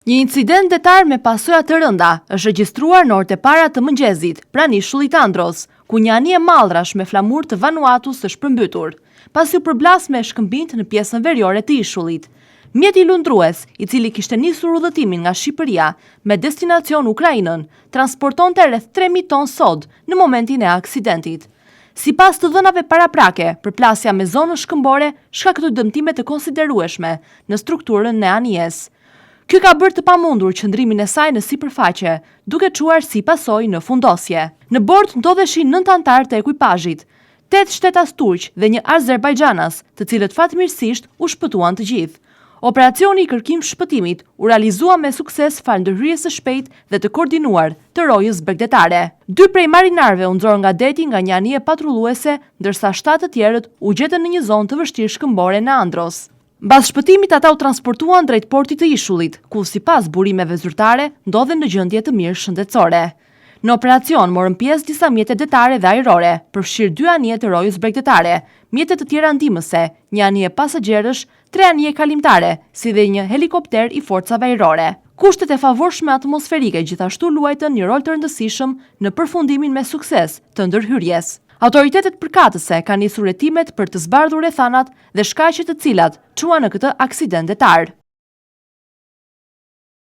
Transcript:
Një incident detar me pasoja të rënda është regjistruar në orët e para të mëngjesit pranë ishullit Andros, ku një anije mallrash me flamur të Vanuatus është përmbytur, pasi u përblas me shkëmbinjt në pjesën veriore të ishullit. Mjeti lundrues, i cili kishte nisur udhëtimin nga Shqipëria me destinacion Ukrainën, transportonte rreth 3.000 ton sod në momentin e aksidentit. Sipas të dhënave paraprake, përplasja me zonën shkëmbore shkaktoi dëmtime të konsiderueshme në strukturën e anijes. Ky ka bërë të pamundur qëndrimin e saj në sipërfaqe, duke çuar si pasojë në fundosje. Në bord ndodheshin 9 anëtarë të ekuipazhit, 8 shtetas turq dhe një azerbajxhanas, të cilët fatmirësisht u shpëtuan të gjithë. Operacioni i kërkim shpëtimit u realizua me sukses falëndërhyrjes së shpejtë dhe të koordinuar të rojës bregdetare. 2 prej marinarëve u nxorën nga deti nga një anije patrulluese, ndërsa 7 të tjerët u gjetën në një zonë të vështirë shkëmbore në Andros. Mbas shpëtimit ata u transportuan drejt portit të ishullit, ku sipas burimeve zyrtare ndodhen në gjendje të mirë shëndetësore. Në operacion morën pjesë disa mjete detare dhe ajrore, përfshirë 2 anije të rojës bregdetare, mjete të tjera ndihmëse, një anije pasagjerësh, 3 anije kalimtare, si dhe një helikopter i forcave ajrore. Kushtet e favorshme atmosferike gjithashtu luajtën një rol të rëndësishëm në përfundimin me sukses të ndërhyrjes. Autoritetet përkatëse kanë nisur hetimet për të zbardhur rrethanat dhe shkaqet të cilat çuan në këtë aksident detar.